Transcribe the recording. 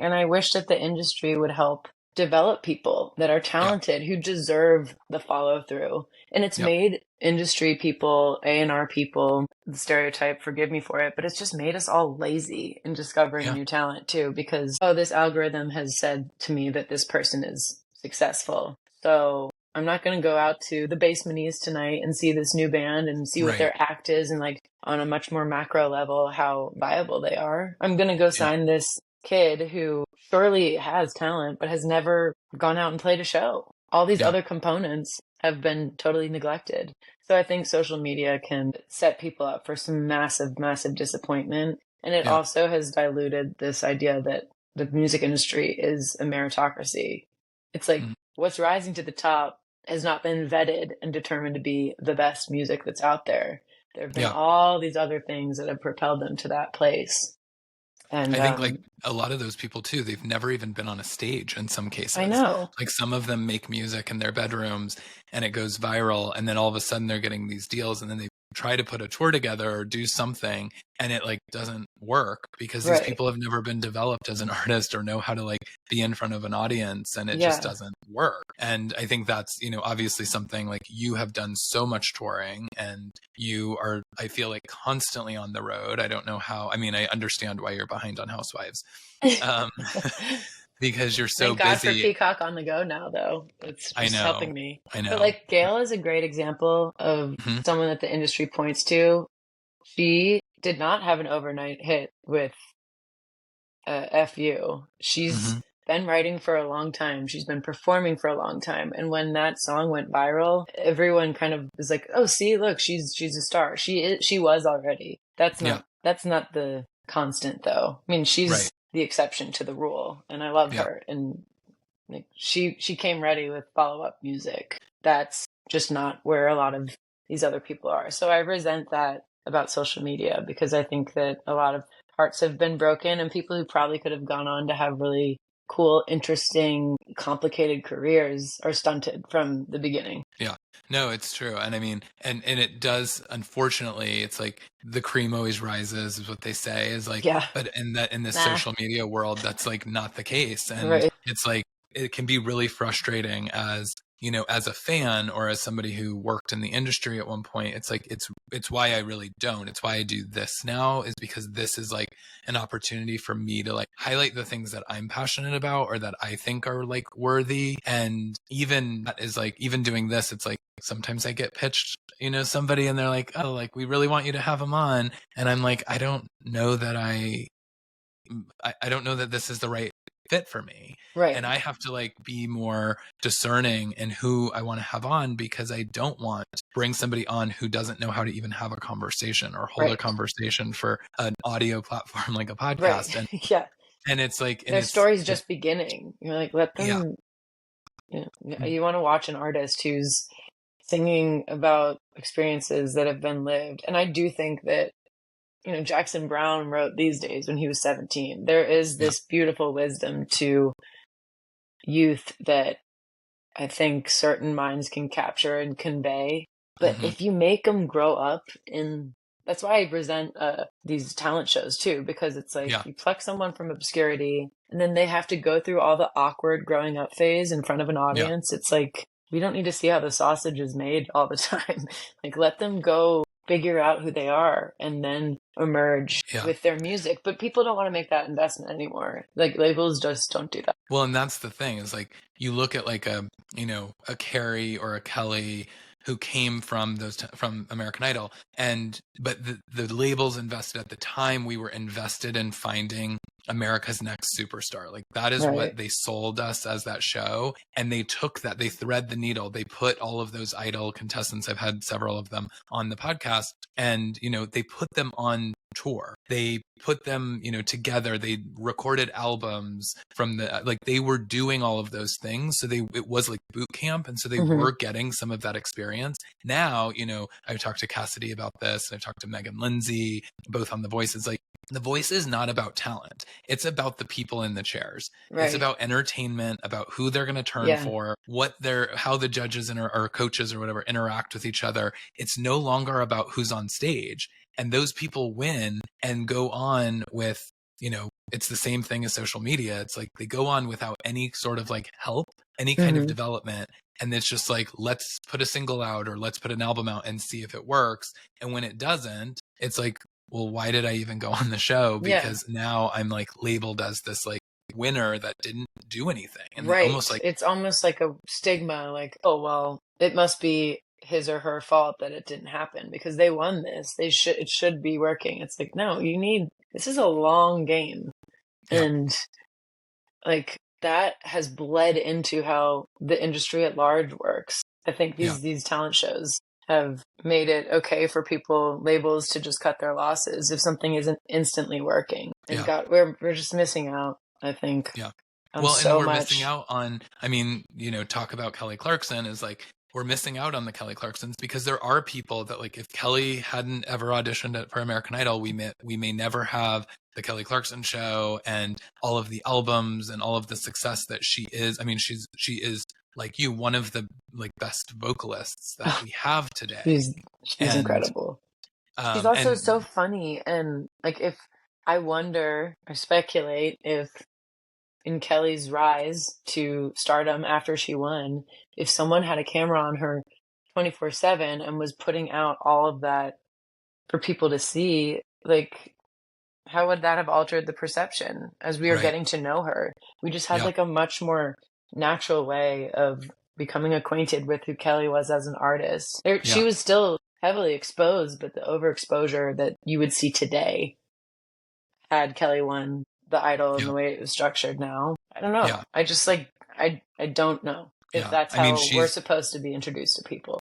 And I wish that the industry would help develop people that are Yeah. talented, who deserve the follow through. And it's Yep. made industry people, A&R people, the stereotype, forgive me for it, but it's just made us all lazy in discovering Yeah. new talent too, because, oh, this algorithm has said to me that this person is successful. So I'm not going to go out to the Basement East tonight and see this new band and see what Right. their act is and like on a much more macro level how viable they are. I'm going to go Yeah. sign this kid who surely has talent but has never gone out and played a show. All these Yeah. other components have been totally neglected. So I think social media can set people up for some massive, massive disappointment. And it Yeah. also has diluted this idea that the music industry is a meritocracy. It's like Mm. what's rising to the top has not been vetted and determined to be the best music that's out there. There have been Yeah. all these other things that have propelled them to that place. And I think like a lot of those people too, they've never even been on a stage in some I cases. know. Like some of them make music in their bedrooms and it goes viral, and then all of a sudden they're getting these deals, and then they try to put a tour together or do something, and it like doesn't work because these Right. people have never been developed as an artist or know how to like be in front of an audience, and it just Yeah. doesn't work. And I think that's, obviously something like you have done so much touring, and you are, I feel like, constantly on the road. I don't know how, I mean, I understand why you're behind on Housewives. Um, because you're so Thank God for busy. Peacock on the go now, though. It's I just helping know. me. I But know. like Gail is a great example of Mhm. someone that the industry points to. She did not have an overnight hit with FU. She's Mhm. been writing for a long time. She's been performing for a long time. And when that song went viral, everyone kind of was like, "Oh, see, look, she's a star." She was already. Yeah. That's not the constant though. I mean, she's Right. the exception to the rule, and I love Yeah. her. And like she came ready with follow-up music. That's just not where a lot of these other people are. So I resent that about social media because I think that a lot of hearts have been broken and people who probably could have gone on to have really cool, interesting, complicated careers are stunted from the beginning. Yeah. No, it's true. And I mean, and it does, unfortunately, it's like the cream always rises is what they say, is like, Yeah. but in this Nah. social media world, that's like not the case. And Right. it's like it can be really frustrating as, as a fan or as somebody who worked in the industry at one point. It's like it's why I really don't. It's why I do this now, is because this is like an opportunity for me to like highlight the things that I'm passionate about or that I think are like worthy. And even that is like, even doing this, it's like sometimes I get pitched, somebody, and they're like, "Oh, like we really want you to have him on." And I'm like, I don't know that I don't know that this is the right fit for me. And Right. I have to like be more discerning in who I want to have on, because I don't want to bring somebody on who doesn't know how to even have a conversation or hold a Right. conversation for an audio platform like a Right. podcast. And Yeah. and it's like, and Their story's just beginning. You're like, let yeah. them, you want to watch an artist who's singing about experiences that have been lived. And I do think that, Jackson Brown wrote These Days when he was 17. There is Yeah. this beautiful wisdom to youth that I think certain minds can capture and convey. But Hmm. if you make them grow up that's why I resent these talent shows too, because it's like Yeah. you pluck someone from obscurity and then they have to go through all the awkward growing up phase in front of an Yeah. audience. It's like, we don't need to see how the sausage is made all the time. Like, let them go figure out who they are and then emerge Yeah. with their music. But people don't want to make that investment anymore. Like, labels just don't do that. Well, and that's the thing, is like you look at like a Carrie or a Kelly who came from from American Idol, and but the labels invested at the time, we were invested in finding America's Next Superstar. Like that is Right. what they sold us as that show, and they took that, they thread the needle, they put all of those Idol contestants, I've had several of them on the podcast, and they put them on tour. They put them, together. They recorded albums from like they were doing all of those things. So it was like boot camp. And so they Mm-hmm. were getting some of that experience. Now, I've talked to Cassidy about this, and I've talked to Megan Lindsay, both on The Voice. It's like, The Voice is not about talent. It's about the people in the chairs. Right. It's about entertainment, about who they're going to turn Yeah. for, how the judges or coaches or whatever interact with each other. It's no longer about who's on stage. And those people win and go on with, it's the same thing as social media. It's like they go on without any sort of like help, any kind of Hmm. development. And it's just like, let's put a single out or let's put an album out and see if it works. And when it doesn't, it's like, well, why did I even go on the show? Yeah. Because now I'm like labeled as this like winner that didn't do anything. And they Right. almost like, It's almost like a stigma, like, oh, well, it must be his or her fault that it didn't happen because they won this. It should be working. It's like, no, this is a long game. yeah, And like that has bled into how the industry at large works. I think yeah, these talent shows have made it okay for labels to just cut their losses if something isn't instantly working. And yeah, God, we're just missing out, I think, yeah. on Well, and so we're missing much. out on, I mean, talk about Kelly Clarkson is like, we're missing out on the Kelly Clarksons because there are people that like, if Kelly hadn't ever auditioned for American Idol, we may never have the Kelly Clarkson show and all of the albums and all of the success that she is. I mean, she is like you, one of the like best vocalists that we have today. She's And, incredible. She's also and so funny, and like if I wonder or speculate if in Kelly's rise to stardom after she won, if someone had a camera on her 24/7 and was putting out all of that for people to see, like how would that have altered the perception as we were right. getting to know her? We just had Yeah. like a much more natural way of becoming acquainted with who Kelly was as an artist. She Yeah. was still heavily exposed, but the overexposure that you would see today had Kelly won the Idol and Yeah. the way it was structured now. I don't know. Yeah. I just like I don't know if Yeah. that's I mean, how we're she's supposed to be introduced to people.